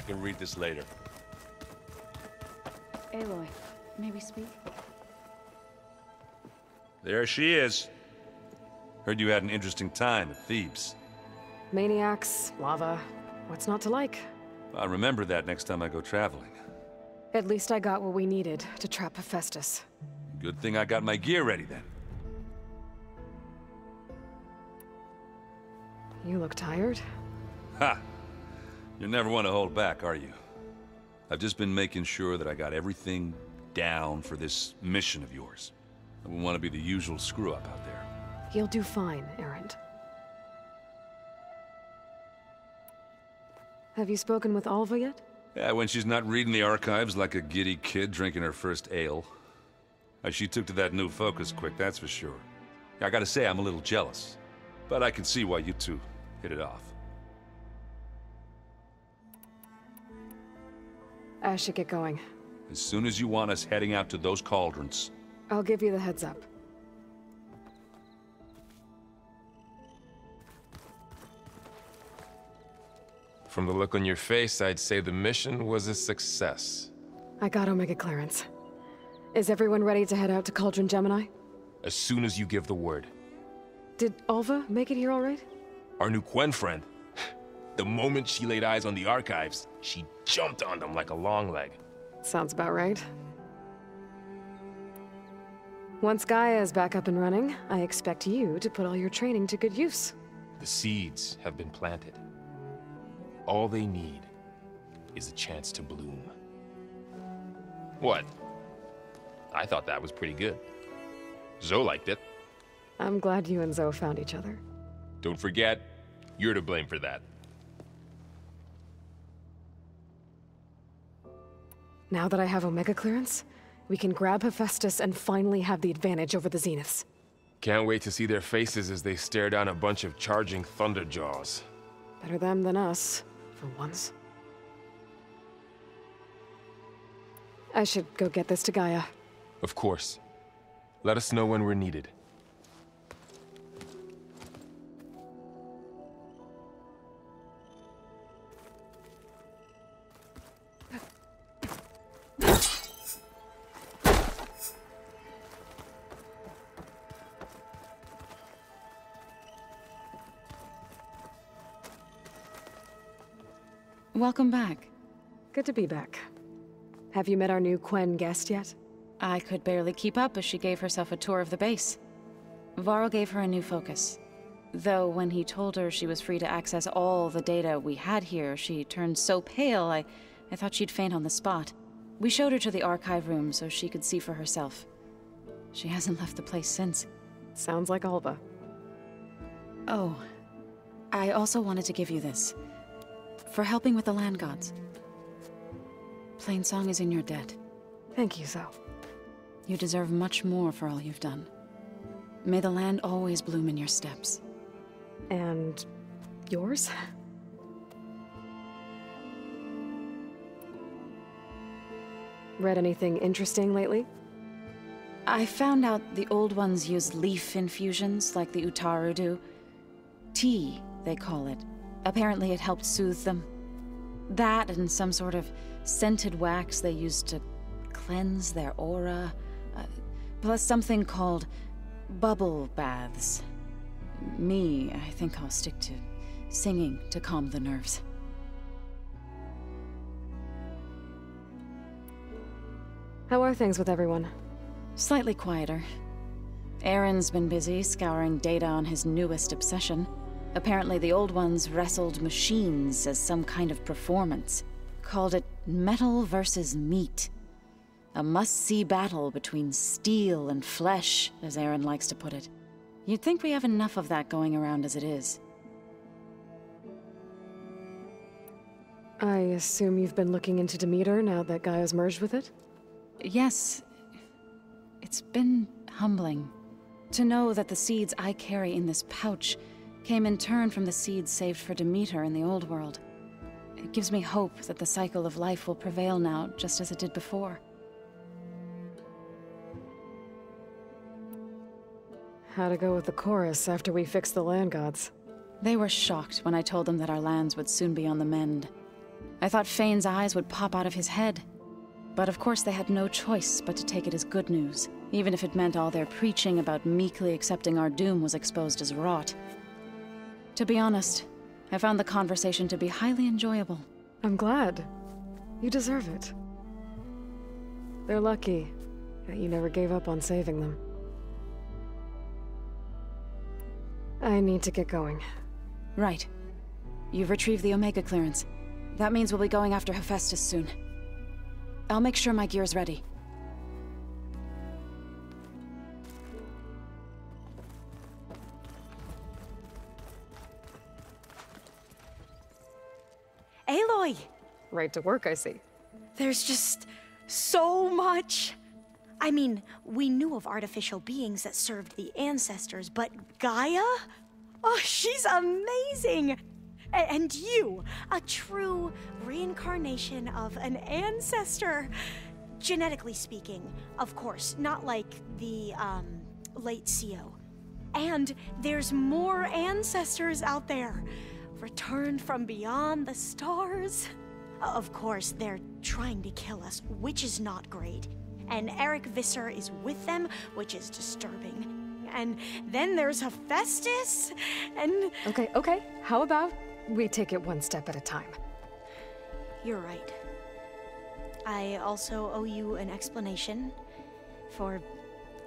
I can read this later. Aloy, may we speak? There she is. Heard you had an interesting time at Thebes. Maniacs, lava, what's not to like? I'll remember that next time I go traveling. At least I got what we needed to trap Hephaestus. Good thing I got my gear ready then. You look tired. Ha! You never want to hold back, are you? I've just been making sure that I got everything down for this mission of yours. I wouldn't want to be the usual screw-up out there. You'll do fine, Erend. Have you spoken with Alva yet? Yeah, when she's not reading the archives like a giddy kid drinking her first ale. She took to that new focus quick, that's for sure. I gotta say, I'm a little jealous. But I can see why you two hit it off. I should get going. As soon as you want us heading out to those cauldrons. I'll give you the heads up. From the look on your face, I'd say the mission was a success. I got Omega clearance. Is everyone ready to head out to Cauldron Gemini? As soon as you give the word. Did Alva make it here all right? Our new Quen friend. The moment she laid eyes on the archives, she jumped on them like a long leg. Sounds about right. Once Gaia is back up and running, I expect you to put all your training to good use. The seeds have been planted. All they need is a chance to bloom. What? I thought that was pretty good. Zoe liked it. I'm glad you and Zoe found each other. Don't forget, you're to blame for that. Now that I have Omega clearance, we can grab Hephaestus and finally have the advantage over the Zeniths. Can't wait to see their faces as they stare down a bunch of charging Thunderjaws. Better them than us, for once. I should go get this to Gaia. Of course. Let us know when we're needed. Welcome back. Good to be back. Have you met our new Quen guest yet? I could barely keep up as she gave herself a tour of the base. Varl gave her a new focus. Though when he told her she was free to access all the data we had here, she turned so pale I thought she'd faint on the spot. We showed her to the archive room so she could see for herself. She hasn't left the place since. Sounds like Alva. Oh, I also wanted to give you this. For helping with the land gods. Plainsong is in your debt. Thank you, Zoe. You deserve much more for all you've done. May the land always bloom in your steps. And yours? Read anything interesting lately? I found out the old ones use leaf infusions like the Utaru do. Tea, they call it. Apparently it helped soothe them. That and some sort of scented wax they used to cleanse their aura. Plus something called bubble baths. Me, I think I'll stick to singing to calm the nerves. How are things with everyone? Slightly quieter. Aaron's been busy scouring data on his newest obsession. Apparently the old ones wrestled machines as some kind of performance. Called it metal versus meat. A must-see battle between steel and flesh, as Aaron likes to put it. You'd think we have enough of that going around as it is. I assume you've been looking into Demeter now that Gaia's merged with it? Yes. It's been humbling. To know that the seeds I carry in this pouch came in turn from the seeds saved for Demeter in the old world. It gives me hope that the cycle of life will prevail now, just as it did before. How'd it go with the chorus after we fixed the land gods? They were shocked when I told them that our lands would soon be on the mend. I thought Fane's eyes would pop out of his head. But of course they had no choice but to take it as good news, even if it meant all their preaching about meekly accepting our doom was exposed as rot. To be honest, I found the conversation to be highly enjoyable. I'm glad. You deserve it. They're lucky that you never gave up on saving them. I need to get going. Right. You've retrieved the Omega clearance. That means we'll be going after Hephaestus soon. I'll make sure my gear's ready. Aloy! Right to work, I see. There's just so much. I mean, we knew of artificial beings that served the ancestors, but Gaia? Oh, she's amazing! And you, a true reincarnation of an ancestor. Genetically speaking, of course, not like the, late CO. And there's more ancestors out there, returned from beyond the stars. Of course, they're trying to kill us, which is not great. And Eric Visser is with them, which is disturbing. And then there's Hephaestus, and... Okay. How about we take it one step at a time? You're right. I also owe you an explanation for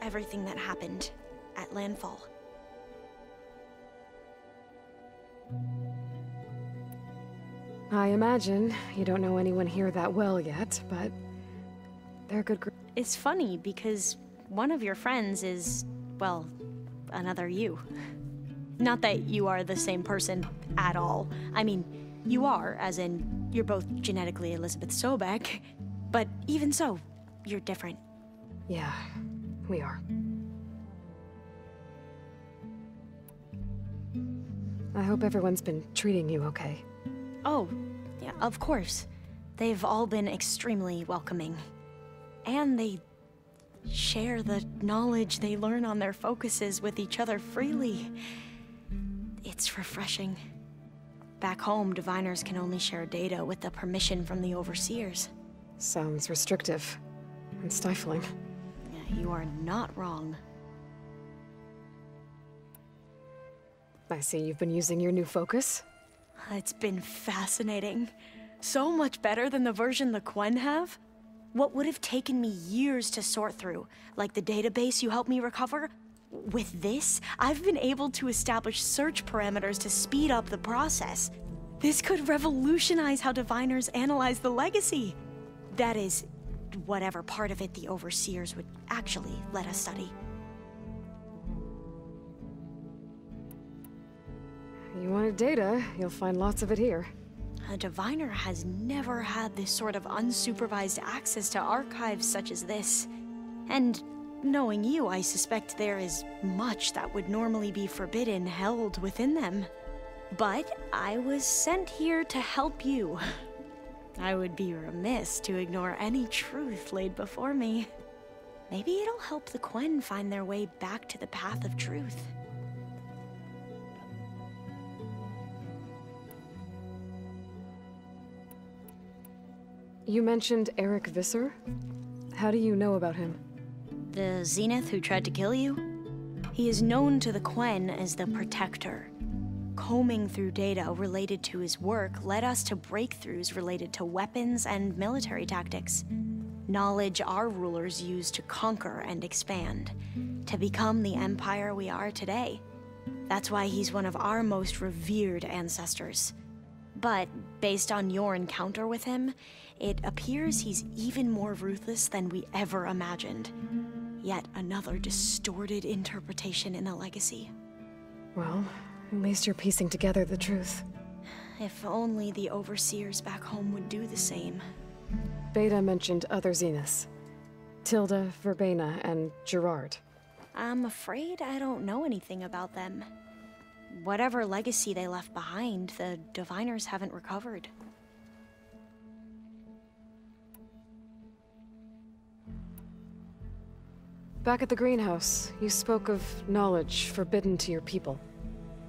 everything that happened at Landfall. I imagine you don't know anyone here that well yet, but they're a good group. It's funny because one of your friends is, well, another you. Not that you are the same person at all. I mean, you are, as in, you're both genetically Elizabeth Sobek, but even so, you're different. Yeah, we are. I hope everyone's been treating you okay. Oh, yeah, of course. They've all been extremely welcoming. And they share the knowledge they learn on their focuses with each other freely. It's refreshing. Back home, diviners can only share data with the permission from the overseers. Sounds restrictive and stifling. Yeah, you are not wrong. I see you've been using your new focus. It's been fascinating. So much better than the version the Quen have. What would have taken me years to sort through, like the database you helped me recover, with this, I've been able to establish search parameters to speed up the process. This could revolutionize how diviners analyze the legacy. That is, whatever part of it the overseers would actually let us study. You wanted data, you'll find lots of it here. A diviner has never had this sort of unsupervised access to archives such as this. And knowing you, I suspect there is much that would normally be forbidden held within them. But I was sent here to help you. I would be remiss to ignore any truth laid before me. Maybe it'll help the Quen find their way back to the path of truth. You mentioned Eric Visser? How do you know about him? The Zenith who tried to kill you? He is known to the Quen as the Protector. Combing through data related to his work led us to breakthroughs related to weapons and military tactics. Knowledge our rulers used to conquer and expand, to become the empire we are today. That's why he's one of our most revered ancestors. But based on your encounter with him, it appears he's even more ruthless than we ever imagined. Yet another distorted interpretation in the legacy. Well, at least you're piecing together the truth. If only the overseers back home would do the same. Beta mentioned other Zeniths. Tilda, Verbena, and Gerard. I'm afraid I don't know anything about them. Whatever legacy they left behind, the diviners haven't recovered. Back at the greenhouse, you spoke of knowledge forbidden to your people.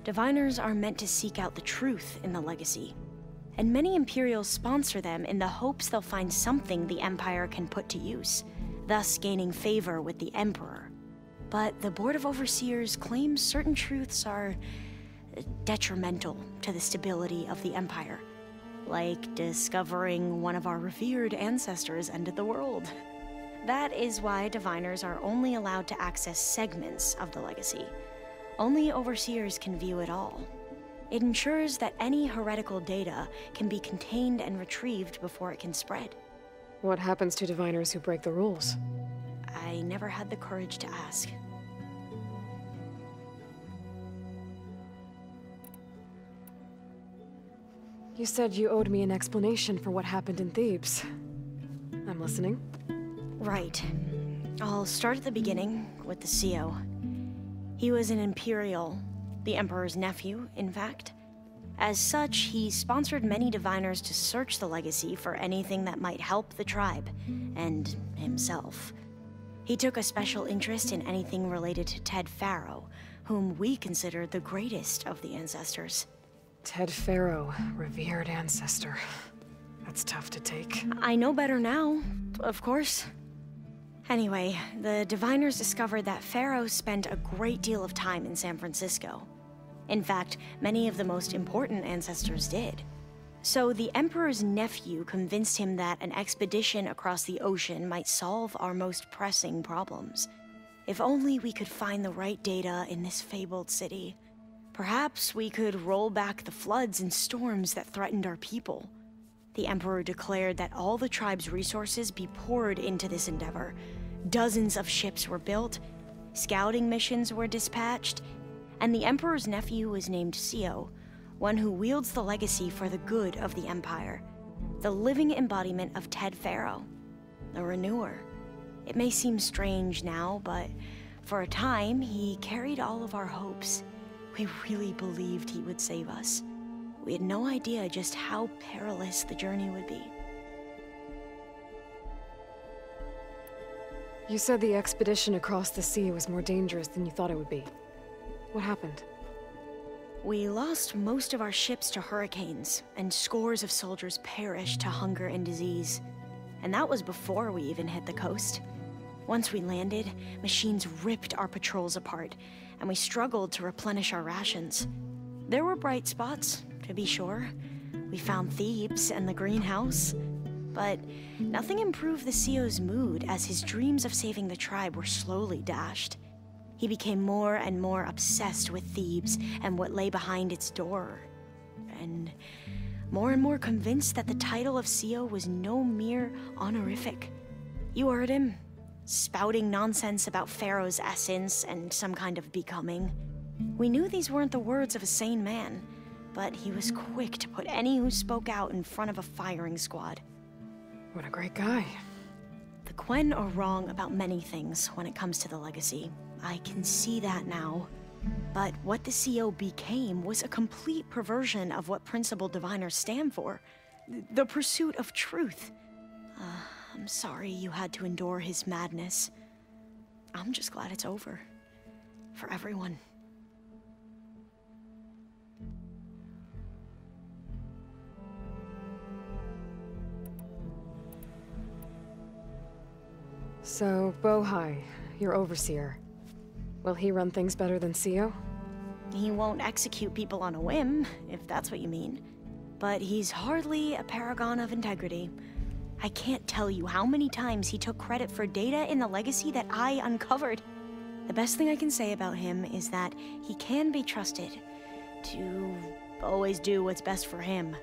Diviners are meant to seek out the truth in the legacy. and many Imperials sponsor them in the hopes they'll find something the Empire can put to use, thus gaining favor with the Emperor. But the Board of Overseers claims certain truths are detrimental to the stability of the Empire, like discovering one of our revered ancestors ended the world. That is why diviners are only allowed to access segments of the legacy. Only Overseers can view it all. It ensures that any heretical data can be contained and retrieved before it can spread. What happens to diviners who break the rules? I never had the courage to ask. You said you owed me an explanation for what happened in Thebes. I'm listening. Right. I'll start at the beginning with the CEO. He was an Imperial, the Emperor's nephew, in fact. As such, he sponsored many diviners to search the legacy for anything that might help the tribe, and himself. He took a special interest in anything related to Ted Faro, whom we consider the greatest of the ancestors. Ted Faro, revered ancestor. That's tough to take. I know better now, of course. Anyway, the diviners discovered that Faro spent a great deal of time in San Francisco. In fact, many of the most important ancestors did. So the Emperor's nephew convinced him that an expedition across the ocean might solve our most pressing problems. If only we could find the right data in this fabled city. Perhaps we could roll back the floods and storms that threatened our people. The Emperor declared that all the tribe's resources be poured into this endeavor. Dozens of ships were built, scouting missions were dispatched, and the Emperor's nephew was named Sio, one who wields the legacy for the good of the Empire, the living embodiment of Ted Faro, the Renewer. It may seem strange now, but for a time, he carried all of our hopes. We really believed he would save us. We had no idea just how perilous the journey would be. You said the expedition across the sea was more dangerous than you thought it would be. What happened? We lost most of our ships to hurricanes, and scores of soldiers perished to hunger and disease. And that was before we even hit the coast. Once we landed, machines ripped our patrols apart, and we struggled to replenish our rations. There were bright spots, to be sure. We found Thebes and the greenhouse. But nothing improved the CEO's mood as his dreams of saving the tribe were slowly dashed. He became more and more obsessed with Thebes and what lay behind its door. And more convinced that the title of CEO was no mere honorific. You heard him, spouting nonsense about Pharaoh's essence and some kind of becoming. We knew these weren't the words of a sane man, but he was quick to put any who spoke out in front of a firing squad. What a great guy. The Quen are wrong about many things when it comes to the legacy. I can see that now. But what the CEO became was a complete perversion of what principled diviners stand for. The pursuit of truth. I'm sorry you had to endure his madness. I'm just glad it's over. For everyone. So, Bohai, your overseer. Will he run things better than CEO? He won't execute people on a whim, if that's what you mean. But he's hardly a paragon of integrity. I can't tell you how many times he took credit for data in the legacy that I uncovered. The best thing I can say about him is that he can be trusted to always do what's best for him.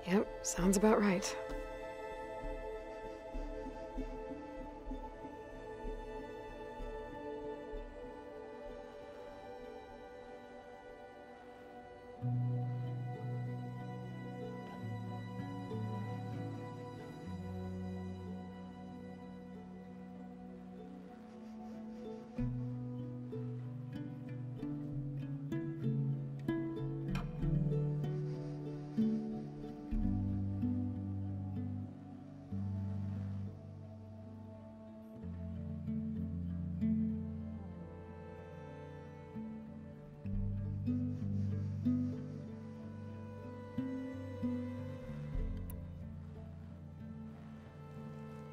Yep, sounds about right.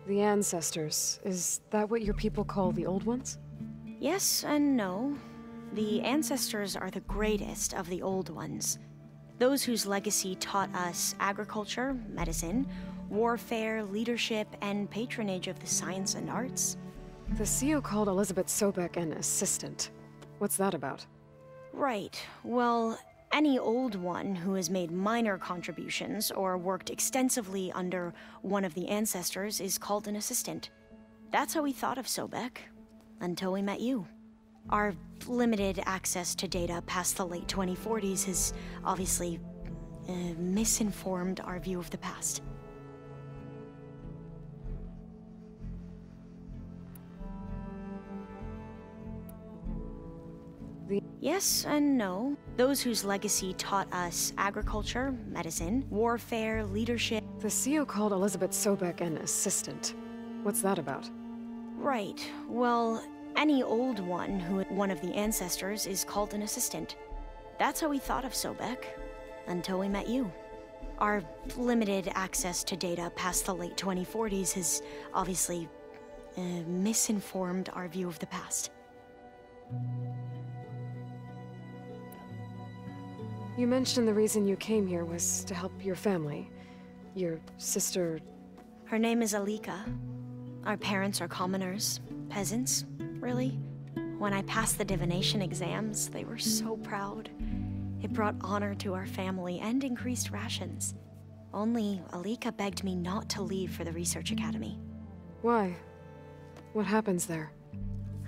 The ancestors, is that what your people call the Old Ones? Yes and no. The ancestors are the greatest of the Old Ones. Those whose legacy taught us agriculture, medicine, warfare, leadership, and patronage of the science and arts. The CEO called Elizabeth Sobek an assistant. What's that about? Right. Well, any Old One who has made minor contributions or worked extensively under one of the ancestors is called an assistant. That's how we thought of Sobek, until we met you. Our limited access to data past the late 2040s has obviously misinformed our view of the past. Yes and no. Those whose legacy taught us agriculture, medicine, warfare, leadership. The CEO called Elizabeth Sobek an assistant. What's that about? Right. Well, any Old One who one of the ancestors is called an assistant. That's how we thought of Sobek, until we met you. Our limited access to data past the late 2040s has obviously misinformed our view of the past. You mentioned the reason you came here was to help your family. Your sister... Her name is Alika. Our parents are commoners, peasants, really. When I passed the divination exams, they were so proud. It brought honor to our family and increased rations. Only Alika begged me not to leave for the research academy. Why? What happens there?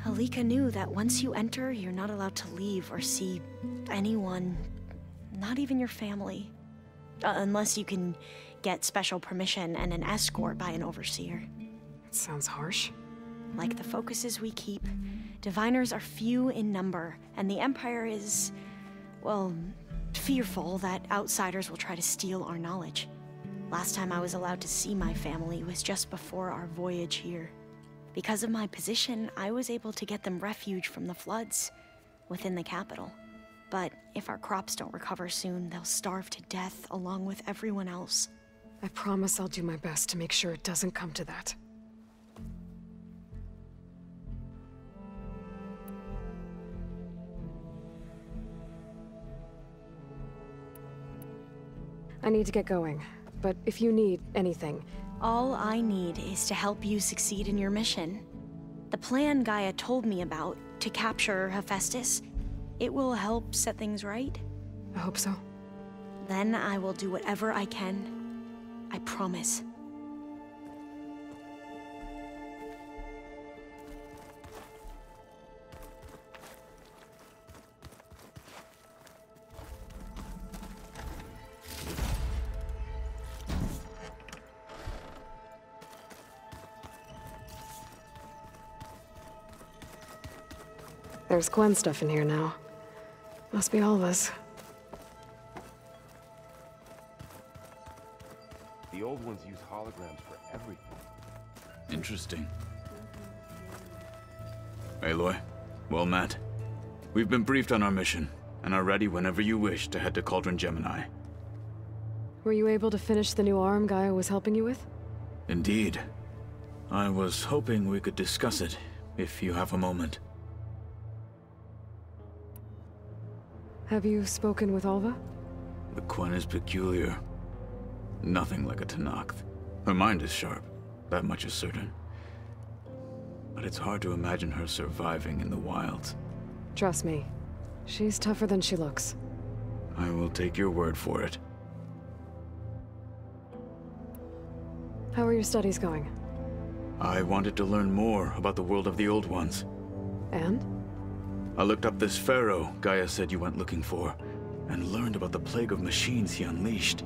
Alika knew that once you enter, you're not allowed to leave or see anyone, not even your family. Unless you can get special permission and an escort by an overseer. It sounds harsh. Like the focuses we keep, diviners are few in number, and the Empire is, well, fearful that outsiders will try to steal our knowledge. Last time I was allowed to see my family was just before our voyage here. Because of my position, I was able to get them refuge from the floods within the capital. But if our crops don't recover soon, they'll starve to death along with everyone else. I promise I'll do my best to make sure it doesn't come to that. I need to get going, but if you need anything... All I need is to help you succeed in your mission. The plan Gaia told me about, to capture Hephaestus, it will help set things right. I hope so. Then I will do whatever I can. I promise. There's Gwen stuff in here now. Must be all of us. The Old Ones use holograms for everything. Interesting. Aloy, well met. We've been briefed on our mission, and are ready whenever you wish to head to Cauldron Gemini. Were you able to finish the new arm Gaia was helping you with? Indeed. I was hoping we could discuss it, if you have a moment. Have you spoken with Alva? The Quen is peculiar. Nothing like a Tenakth. Her mind is sharp, that much is certain. But it's hard to imagine her surviving in the wilds. Trust me, she's tougher than she looks. I will take your word for it. How are your studies going? I wanted to learn more about the world of the Old Ones. And? I looked up this pharaoh Gaia said you went looking for, and learned about the plague of machines he unleashed.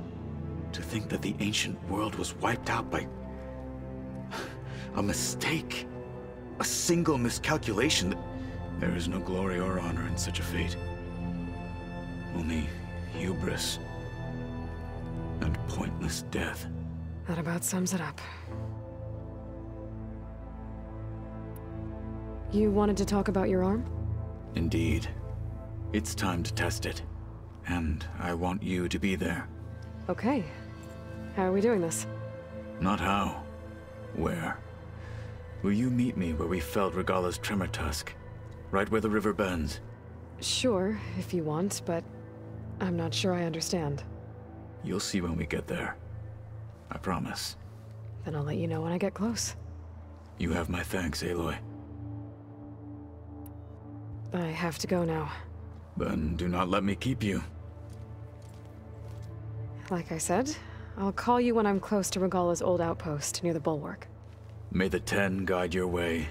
To think that the ancient world was wiped out by... a mistake. A single miscalculation. There is no glory or honor in such a fate. Only hubris. And pointless death. That about sums it up. You wanted to talk about your arm? Indeed. It's time to test it. And I want you to be there. Okay. How are we doing this? Not how. Where. Will you meet me where we felled Regalla's tremor tusk? Right where the river bends? Sure, if you want, but I'm not sure I understand. You'll see when we get there. I promise. Then I'll let you know when I get close. You have my thanks, Aloy. I have to go now. Then do not let me keep you. Like I said, I'll call you when I'm close to Regalla's old outpost near the bulwark. May the Ten guide your way.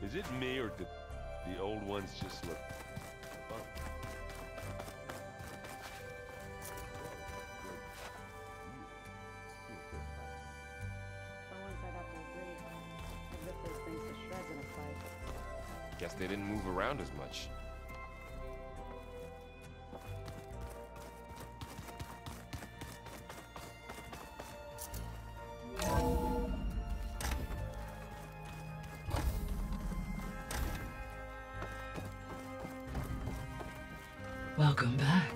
Is it me, or did the old ones just look... Guess they didn't move around as much. Welcome back.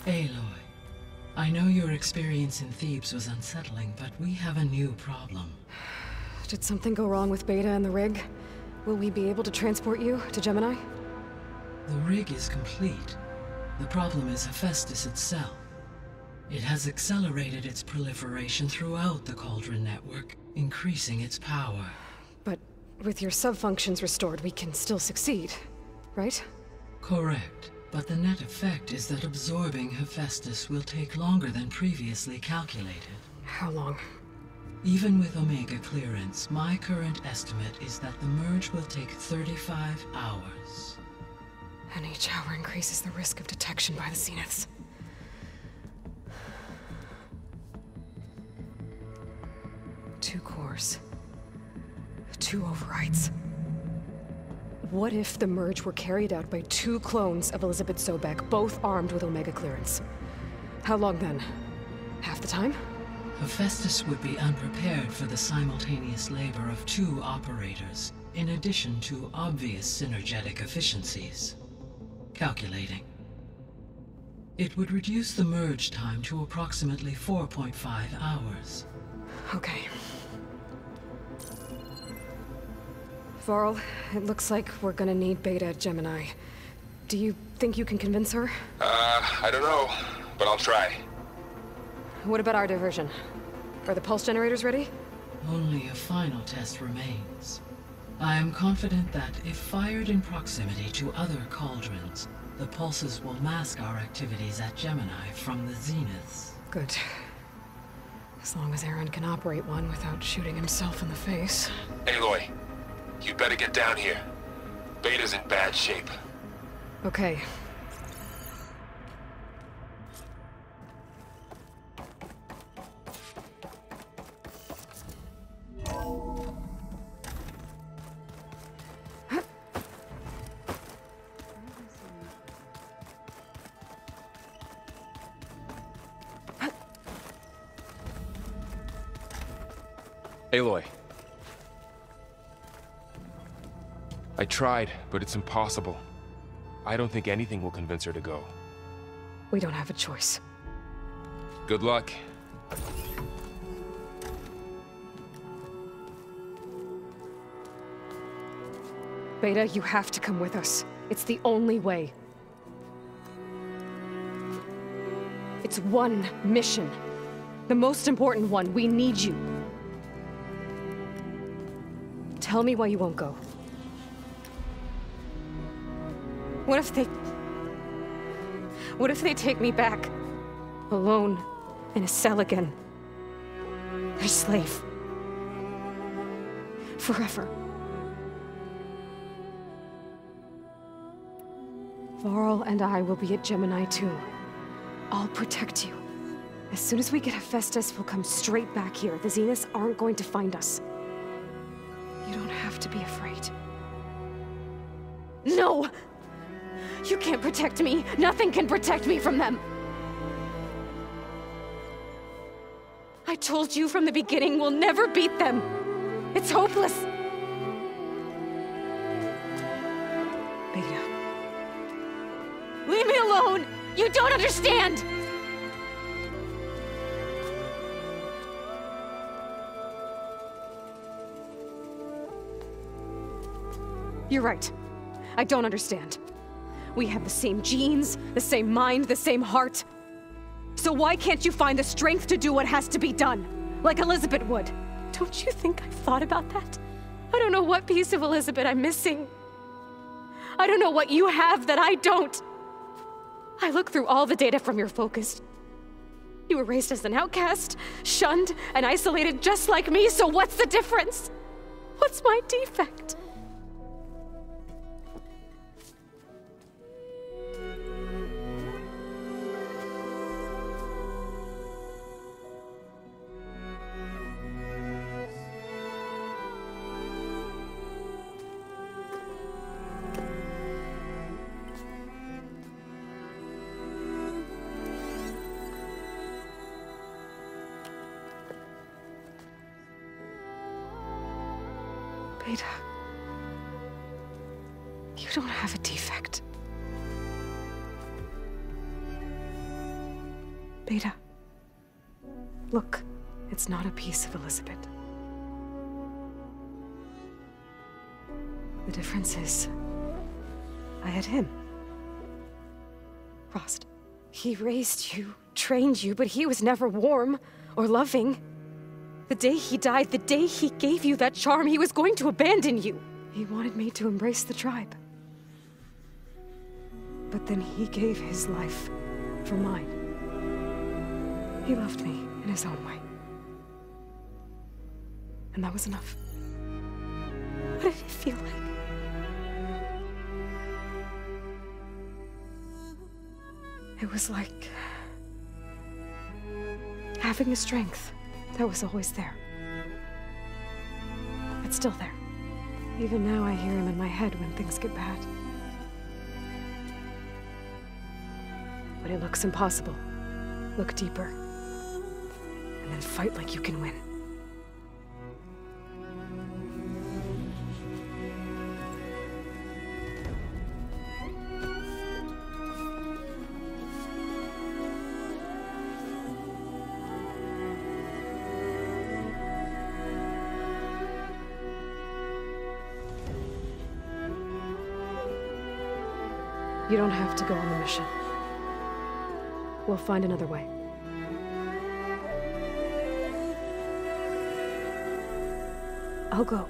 Aloy, I know your experience in Thebes was unsettling, but we have a new problem. Did something go wrong with Beta and the rig? Will we be able to transport you to Gemini? The rig is complete. The problem is Hephaestus itself. It has accelerated its proliferation throughout the Cauldron network, increasing its power. But with your sub-functions restored, we can still succeed, right? Correct. But the net effect is that absorbing Hephaestus will take longer than previously calculated. How long? Even with Omega clearance, my current estimate is that the merge will take 35 hours. And each hour increases the risk of detection by the Zeniths. Two cores. Two overrides. What if the merge were carried out by two clones of Elizabeth Sobek, both armed with Omega clearance? How long then? Half the time? Hephaestus would be unprepared for the simultaneous labor of two operators, in addition to obvious synergetic efficiencies. Calculating. It would reduce the merge time to approximately 4.5 hours. Okay. Varl, it looks like we're gonna need Beta at Gemini. Do you think you can convince her? I don't know, but I'll try. What about our diversion? Are the pulse generators ready? Only a final test remains. I am confident that if fired in proximity to other cauldrons, the pulses will mask our activities at Gemini from the Zeniths. Good. As long as Aaron can operate one without shooting himself in the face. Aloy, you better get down here. Beta's in bad shape. Okay. Aloy. I tried, but it's impossible. I don't think anything will convince her to go. We don't have a choice. Good luck. Beta, you have to come with us. It's the only way. It's one mission. The most important one. We need you. Tell me why you won't go. What if they take me back? Alone, in a cell again. A slave. Forever. Varl and I will be at Gemini too. I'll protect you. As soon as we get Hephaestus, we'll come straight back here. The Zeniths aren't going to find us. You don't have to be afraid. No! You can't protect me. Nothing can protect me from them. I told you from the beginning, we'll never beat them. It's hopeless. Beta. Leave me alone! You don't understand! You're right. I don't understand. We have the same genes, the same mind, the same heart. So why can't you find the strength to do what has to be done? Like Elizabeth would. Don't you think I've thought about that? I don't know what piece of Elizabeth I'm missing. I don't know what you have that I don't. I look through all the data from your focus. You were raised as an outcast, shunned, and isolated just like me, so what's the difference? What's my defect? Beta, you don't have a defect. Beta, look, it's not a piece of Elizabeth. The difference is, I had him. Rost. He raised you, trained you, but he was never warm or loving. The day he died, the day he gave you that charm, he was going to abandon you. He wanted me to embrace the tribe. But then he gave his life for mine. He loved me in his own way. And that was enough. What did it feel like? It was like having a strength that was always there. It's still there. Even now I hear him in my head when things get bad. But it looks impossible. Look deeper. And then fight like you can win. You don't have to go on the mission. We'll find another way. I'll go.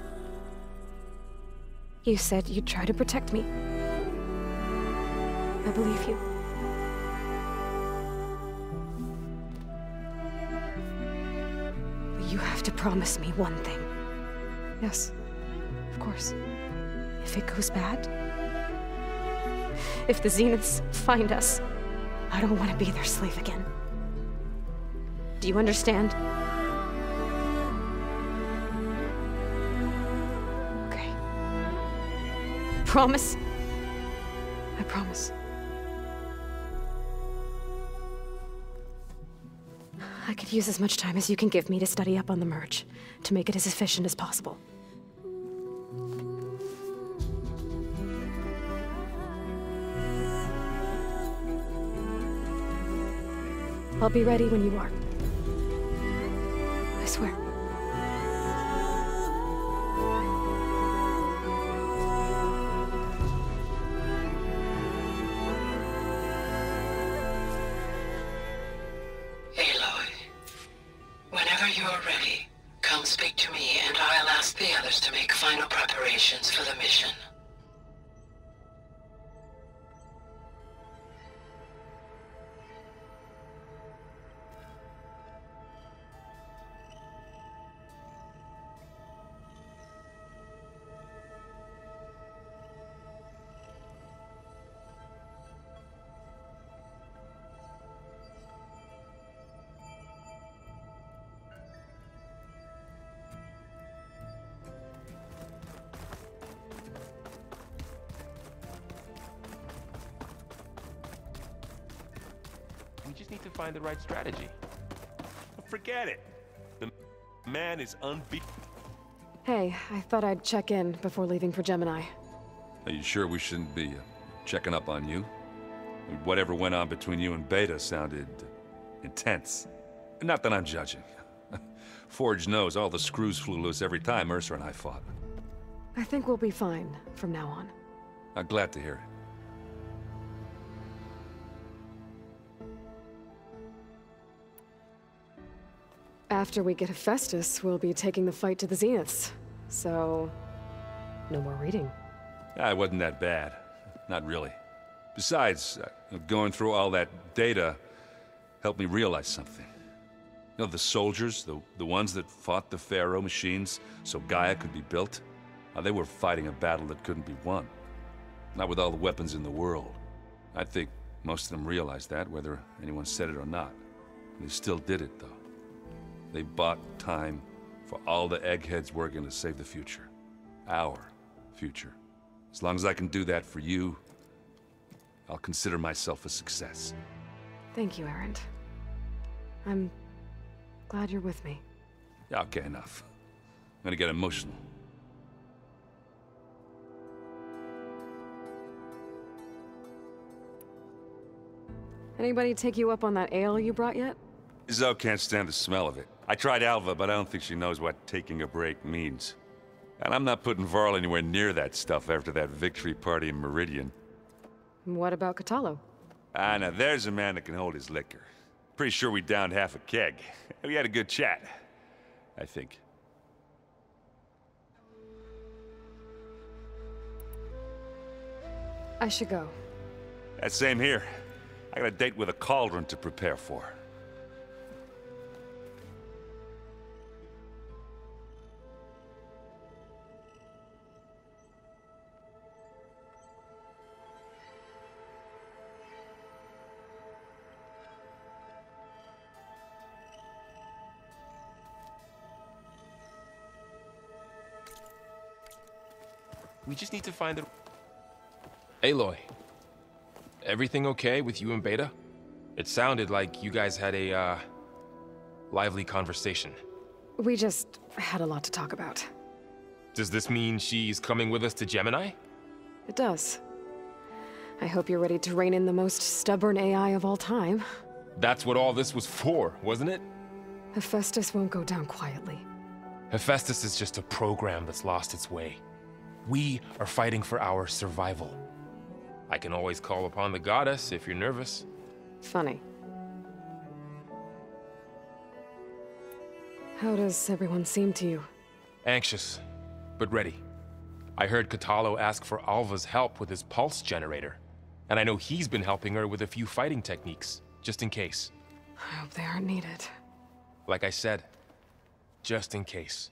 You said you'd try to protect me. I believe you. But you have to promise me one thing. Yes, of course. If it goes bad, if the Zeniths find us, I don't want to be their slave again. Do you understand? Okay. Promise? I promise. I could use as much time as you can give me to study up on the merge, to make it as efficient as possible. I'll be ready when you are. I swear. Aloy, whenever you are ready, come speak to me and I'll ask the others to make final preparations for the mission. We just need to find the right strategy. Forget it. The man is unbeatable. Hey, I thought I'd check in before leaving for Gemini. Are you sure we shouldn't be checking up on you? Whatever went on between you and Beta sounded intense. Not that I'm judging. Forge knows all the screws flew loose every time Mercer and I fought. I think we'll be fine from now on. I'm glad to hear it. After we get Hephaestus, we'll be taking the fight to the Zeniths. So, no more reading. It wasn't that bad. Not really. Besides, going through all that data helped me realize something. You know, the soldiers, the ones that fought the Pharaoh machines so Gaia could be built, they were fighting a battle that couldn't be won. Not with all the weapons in the world. I think most of them realized that, whether anyone said it or not. They still did it, though. They bought time for all the eggheads working to save the future. Our future. As long as I can do that for you, I'll consider myself a success. Thank you, Erend. I'm glad you're with me. Yeah, okay, enough. I'm gonna get emotional. Anybody take you up on that ale you brought yet? Zoe can't stand the smell of it. I tried Alva, but I don't think she knows what taking a break means. And I'm not putting Varl anywhere near that stuff after that victory party in Meridian. What about Kotallo? Now there's a man that can hold his liquor. Pretty sure we downed half a keg. We had a good chat, I think. I should go. Same here. I got a date with a cauldron to prepare for. We just need to find the... Aloy, everything okay with you and Beta? It sounded like you guys had a, lively conversation. We just had a lot to talk about. Does this mean she's coming with us to Gemini? It does. I hope you're ready to rein in the most stubborn AI of all time. That's what all this was for, wasn't it? Hephaestus won't go down quietly. Hephaestus is just a program that's lost its way. We are fighting for our survival. I can always call upon the goddess if you're nervous. Funny. How does everyone seem to you? Anxious, but ready. I heard Kotallo ask for Alva's help with his pulse generator. And I know he's been helping her with a few fighting techniques, just in case. I hope they aren't needed. Like I said, just in case.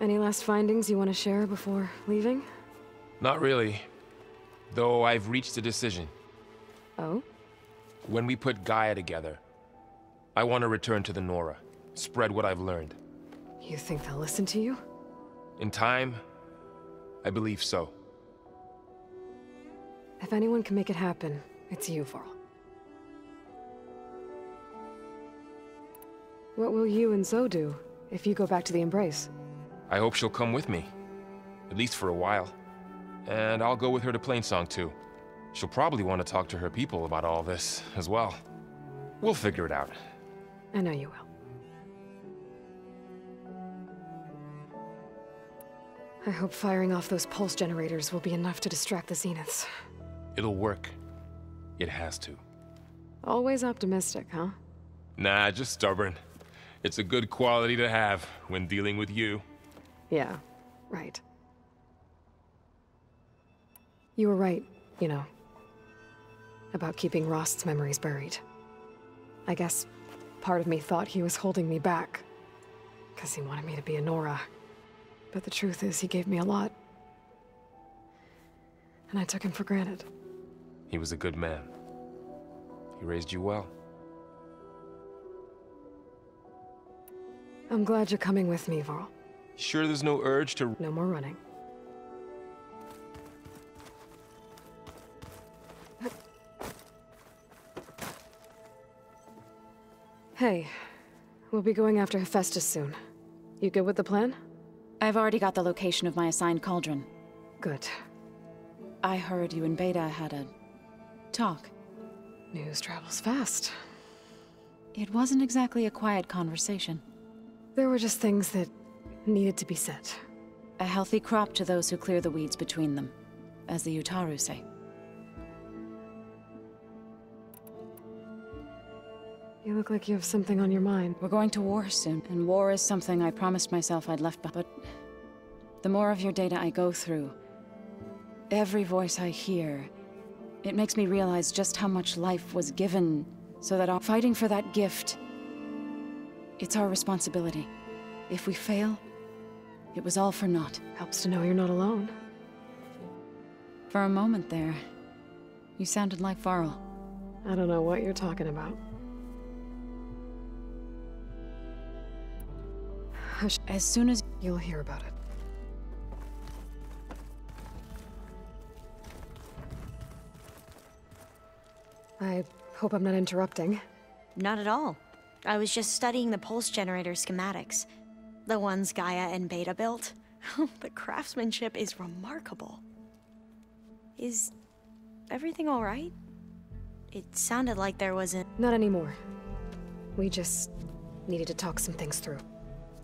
Any last findings you want to share before leaving? Not really. Though I've reached a decision. Oh? When we put Gaia together, I want to return to the Nora. Spread what I've learned. You think they'll listen to you? In time, I believe so. If anyone can make it happen, it's you, Varl. What will you and Zoe do if you go back to the Embrace? I hope she'll come with me. At least for a while. And I'll go with her to Plainsong too. She'll probably want to talk to her people about all this as well. We'll figure it out. I know you will. I hope firing off those pulse generators will be enough to distract the Zeniths. It'll work. It has to. Always optimistic, huh? Nah, just stubborn. It's a good quality to have when dealing with you. Yeah, right. You were right, you know. About keeping Rost's memories buried. I guess part of me thought he was holding me back. Because he wanted me to be a Nora. But the truth is, he gave me a lot. And I took him for granted. He was a good man. He raised you well. I'm glad you're coming with me, Varl. Sure there's no urge to... No more running. Hey, we'll be going after Hephaestus soon. You good with the plan? I've already got the location of my assigned cauldron. Good. I heard you and Beta had a talk. News travels fast. It wasn't exactly a quiet conversation. There were just things that needed to be said. A healthy crop to those who clear the weeds between them, as the Utaru say. You look like you have something on your mind. We're going to war soon, and war is something I promised myself I'd left behind. But the more of your data I go through, every voice I hear, it makes me realize just how much life was given so that I'm fighting for that gift. It's our responsibility. If we fail, it was all for naught. Helps to know you're not alone. For a moment there, you sounded like Varl. I don't know what you're talking about. Hush. As soon as you'll hear about it. I hope I'm not interrupting. Not at all. I was just studying the pulse generator schematics. The ones Gaia and Beta built. The craftsmanship is remarkable. Is everything all right? It sounded like there wasn't... Not anymore. We just needed to talk some things through.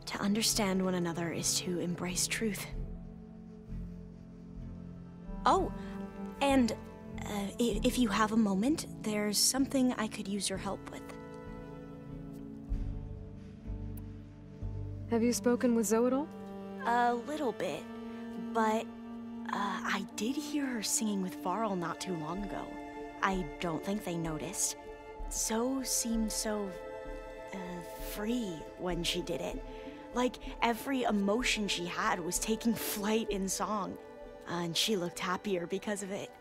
To understand one another is to embrace truth. Oh, and if you have a moment, there's something I could use your help with. Have you spoken with Zoe at all? A little bit, but I did hear her singing with Varl not too long ago. I don't think they noticed. Zoe seemed so free when she did it. Like every emotion she had was taking flight in song. And she looked happier because of it.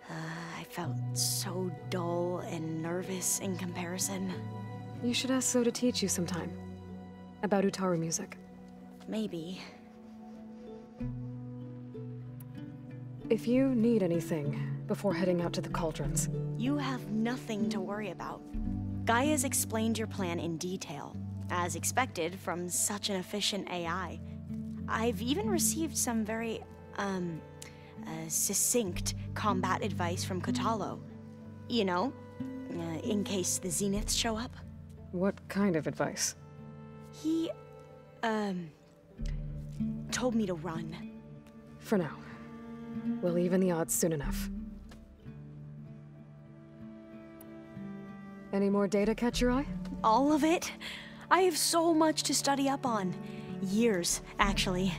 I felt so dull and nervous in comparison. You should ask Zoe to teach you sometime. About Utaru music. Maybe. If you need anything before heading out to the cauldrons... You have nothing to worry about. Gaia's explained your plan in detail, as expected from such an efficient AI. I've even received some very, succinct combat advice from Kotallo. You know, in case the Zeniths show up. What kind of advice? He, told me to run. For now. We'll even the odds soon enough. Any more data catch your eye? All of it? I have so much to study up on. Years, actually.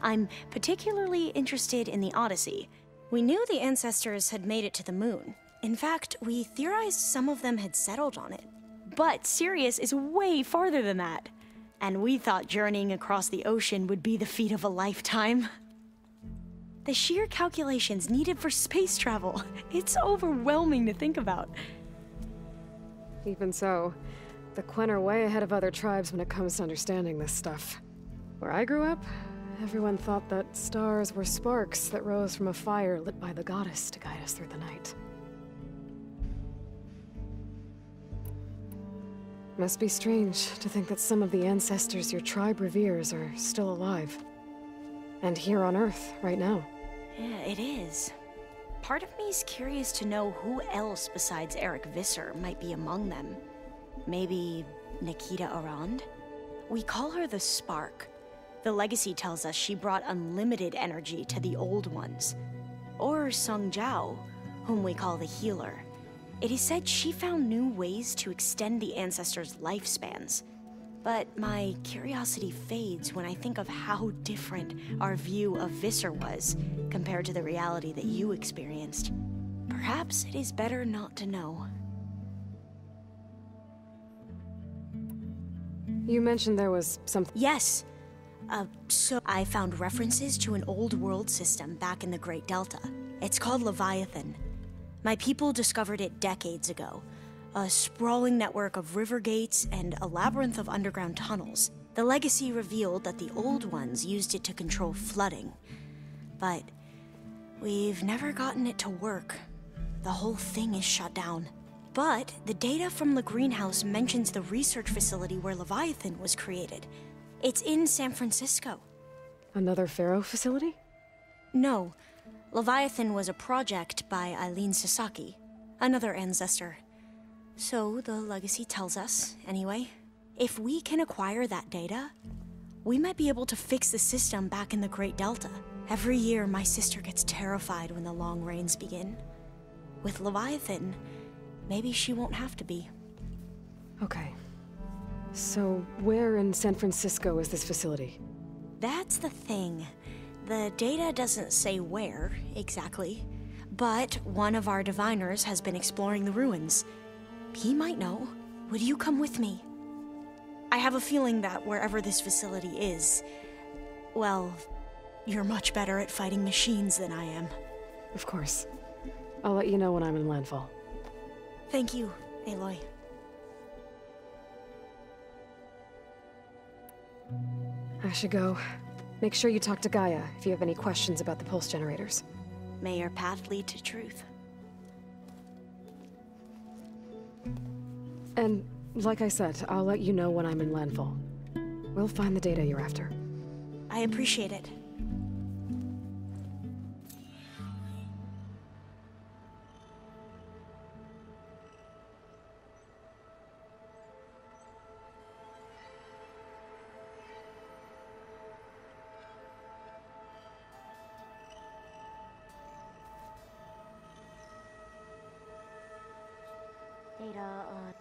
I'm particularly interested in the Odyssey. We knew the ancestors had made it to the moon. In fact, we theorized some of them had settled on it. But Sirius is way farther than that. And we thought journeying across the ocean would be the feat of a lifetime. The sheer calculations needed for space travel, it's overwhelming to think about. Even so, the Quen are way ahead of other tribes when it comes to understanding this stuff. Where I grew up, everyone thought that stars were sparks that rose from a fire lit by the goddess to guide us through the night. Must be strange to think that some of the ancestors your tribe reveres are still alive. And here on Earth, right now. Yeah, it is. Part of me's curious to know who else besides Eric Visser might be among them. Maybe Nikita Arand? We call her the Spark. The legacy tells us she brought unlimited energy to the Old Ones. Or Sung Jiao, whom we call the Healer. It is said she found new ways to extend the ancestors' lifespans. But my curiosity fades when I think of how different our view of Visser was compared to the reality that you experienced. Perhaps it is better not to know. You mentioned there was something. Yes. So I found references to an old world system back in the Great Delta. It's called Leviathan. My people discovered it decades ago. A sprawling network of river gates and a labyrinth of underground tunnels. The legacy revealed that the Old Ones used it to control flooding. But we've never gotten it to work. The whole thing is shut down. But the data from the greenhouse mentions the research facility where Leviathan was created. It's in San Francisco. Another Pharaoh facility? No. Leviathan was a project by Eileen Sasaki, another ancestor. So the legacy tells us, anyway. If we can acquire that data, we might be able to fix the system back in the Great Delta. Every year, my sister gets terrified when the long rains begin. With Leviathan, maybe she won't have to be. Okay. So, where in San Francisco is this facility? That's the thing. The data doesn't say where, exactly. But one of our diviners has been exploring the ruins. He might know. Would you come with me? I have a feeling that wherever this facility is, well, you're much better at fighting machines than I am. Of course. I'll let you know when I'm in landfall. Thank you, Aloy. I should go. Make sure you talk to Gaia if you have any questions about the pulse generators. May your path lead to truth. And, like I said, I'll let you know when I'm in landfall. We'll find the data you're after. I appreciate it. Data on...